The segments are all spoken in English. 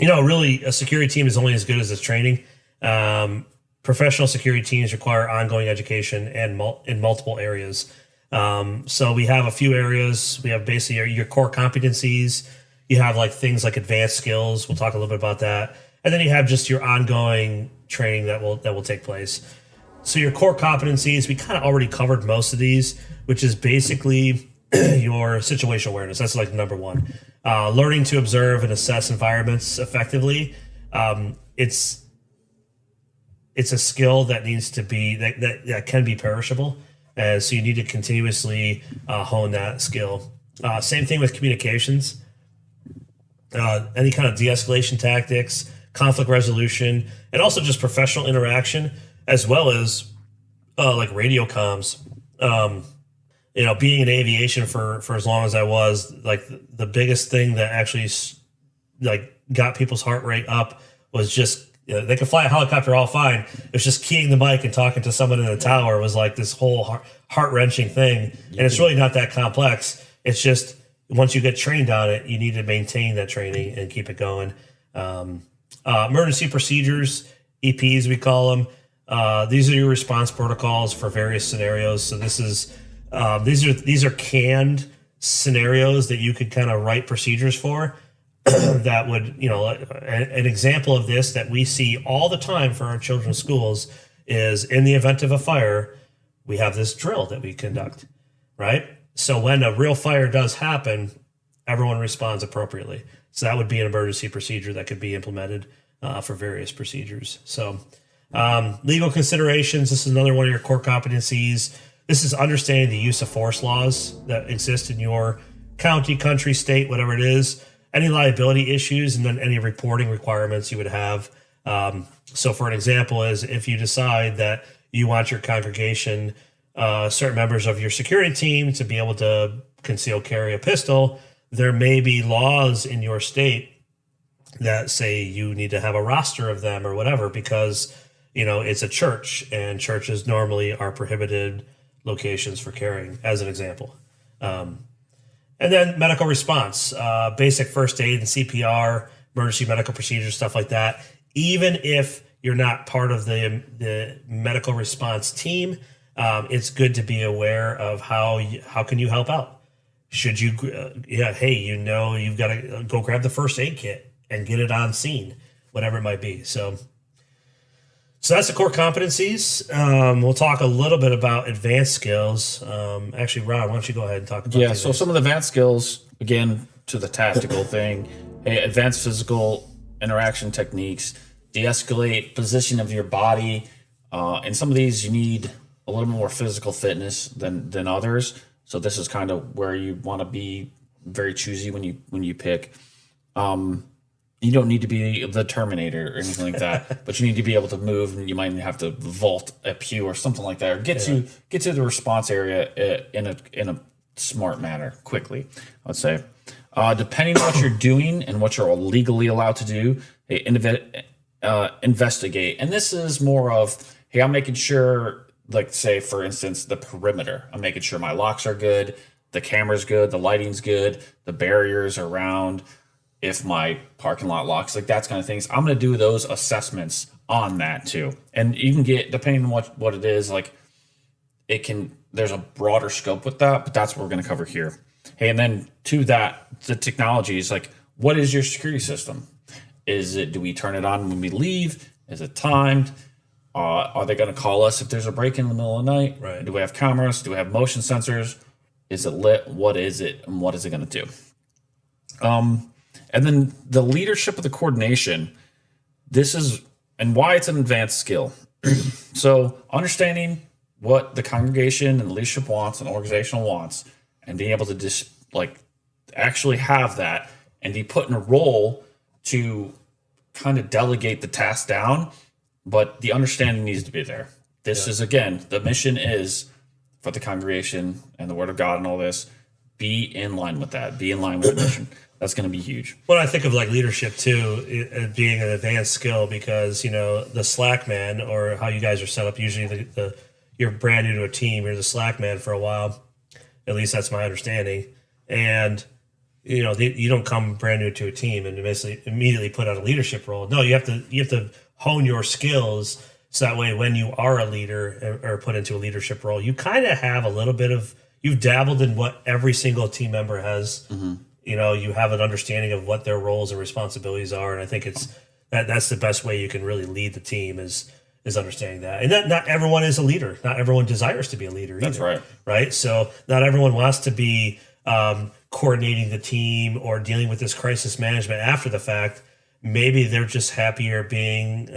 really a security team is only as good as its training. Professional security teams require ongoing education and in multiple areas. So we have a few areas. We have basically your core competencies. You have like things like advanced skills. We'll talk a little bit about that. And then you have just your ongoing training that will take place. So your core competencies, we kind of already covered most of these, which is basically your situational awareness. That's like number one. Learning to observe and assess environments effectively. It's a skill that needs to be that can be perishable, and so you need to continuously hone that skill. Same thing with communications. Any kind of de-escalation tactics, conflict resolution, and also just professional interaction, as well as like radio comms. Being in aviation for as long as I was, like the biggest thing that actually like got people's heart rate up was just they could fly a helicopter all fine. It was just keying the mic and talking to someone in the tower was like this whole heart wrenching thing, and it's really not that complex. It's just once you get trained on it, you need to maintain that training and keep it going. Emergency procedures, EPs we call them. These are your response protocols for various scenarios. So these are canned scenarios that you could kind of write procedures for. That would, an example of this that we see all the time for our children's schools is in the event of a fire, we have this drill that we conduct, right? So when a real fire does happen, everyone responds appropriately. So that would be an emergency procedure that could be implemented for various procedures. So legal considerations, this is another one of your core competencies. This is understanding the use of force laws that exist in your county, country, state, whatever it is, any liability issues, and then any reporting requirements you would have. So for an example is if you decide that you want your congregation, certain members of your security team to be able to conceal carry a pistol, there may be laws in your state that say you need to have a roster of them or whatever, because, it's a church and churches normally are prohibited locations for carrying, as an example. And then medical response, basic first aid and CPR, emergency medical procedures, stuff like that. Even if you're not part of the medical response team, it's good to be aware of how can you help out. Should you, you've got to go grab the first aid kit and get it on scene, whatever it might be. So that's the core competencies. We'll talk a little bit about advanced skills. Actually, Ron, why don't you go ahead and talk about Yeah, so some of the advanced skills, again, to the tactical thing, advanced physical interaction techniques, de-escalate position of your body. And some of these you need a little more physical fitness than others. So this is kind of where you want to be very choosy when you pick. You don't need to be the Terminator or anything like that, but you need to be able to move, and you might have to vault a pew or something like that, or get to the response area in a smart manner quickly. I'd say, depending on what you're doing and what you're legally allowed to do, investigate. And this is more of, hey, I'm making sure, like say for instance, the perimeter. I'm making sure my locks are good, the camera's good, the lighting's good, the barriers around. If my parking lot locks, like that kind of things, I'm going to do those assessments on that too. And you can get, depending on what it is, like there's a broader scope with that, but that's what we're going to cover here. Hey, and then to that, the technology is like, what is your security system? Do we turn it on when we leave? Is it timed? Are they going to call us if there's a break in the middle of the night? Right. Do we have cameras? Do we have motion sensors? Is it lit? What is it? And what is it going to do? And then the leadership of the coordination, this is, and why it's an advanced skill. So understanding what the congregation and leadership wants and organizational wants, and being able to just like actually have that and be put in a role to kind of delegate the task down, but the understanding needs to be there. This is, again, the mission is for the congregation and the word of God and all this, be in line with that, be in line with the mission. That's going to be huge. Well, I think of like leadership too, it being an advanced skill, because the Slack man, or how you guys are set up, usually you're brand new to a team, you're the Slack man for a while. At least that's my understanding. And you don't come brand new to a team and basically immediately put out a leadership role. No, you have to hone your skills so that way when you are a leader or put into a leadership role, you kind of have a little bit of, you've dabbled in what every single team member has. You have an understanding of what their roles and responsibilities are, and I think that's the best way you can really lead the team is understanding that. And that not everyone is a leader. Not everyone desires to be a leader either. That's right. Right? So not everyone wants to be coordinating the team or dealing with this crisis management after the fact. Maybe they're just happier being,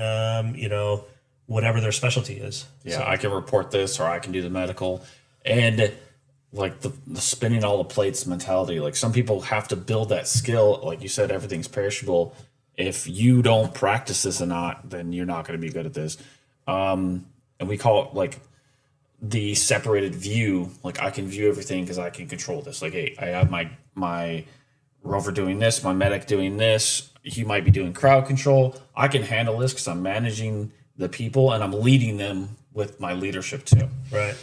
whatever their specialty is. Yeah, So, I can report this or I can do the medical. And like the spinning all the plates mentality, like some people have to build that skill. Like you said, everything's perishable. If you don't practice this or not, then you're not going to be good at this. And we call it like the separated view. Like I can view everything because I can control this. Like, hey, I have my rover doing this, my medic doing this. He might be doing crowd control. I can handle this because I'm managing the people and I'm leading them with my leadership too. right.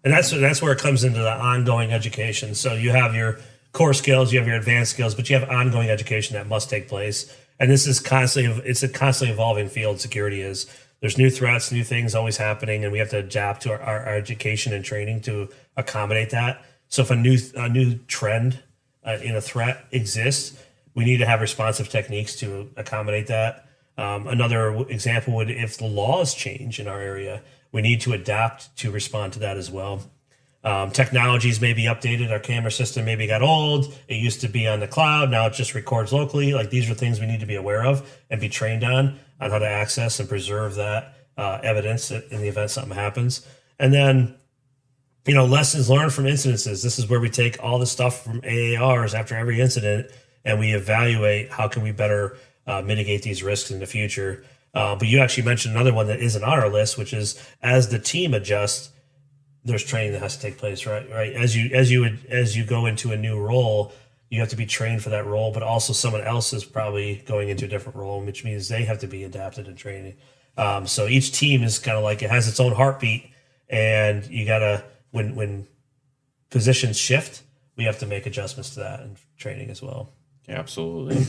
And that's where it comes into the ongoing education. So you have your core skills, you have your advanced skills, but you have ongoing education that must take place. And this is it's a constantly evolving field. Security is. There's new threats, new things always happening, and we have to adapt to our education and training to accommodate that. So if a new trend in a threat exists, we need to have responsive techniques to accommodate that. Another example would, if the laws change in our area, we need to adapt to respond to that as well. Technologies may be updated. Our camera system maybe got old. It used to be on the cloud. Now it just records locally. Like these are things we need to be aware of and be trained on how to access and preserve that evidence in the event something happens. And then, lessons learned from incidences. This is where we take all the stuff from AARs after every incident and we evaluate how can we better mitigate these risks in the future. But you actually mentioned another one that isn't on our list, which is as the team adjusts, there's training that has to take place, right? As you go into a new role, you have to be trained for that role, but also someone else is probably going into a different role, which means they have to be adapted and training. So each team is kind of like it has its own heartbeat, and you gotta when positions shift, we have to make adjustments to that and training as well. Yeah, absolutely.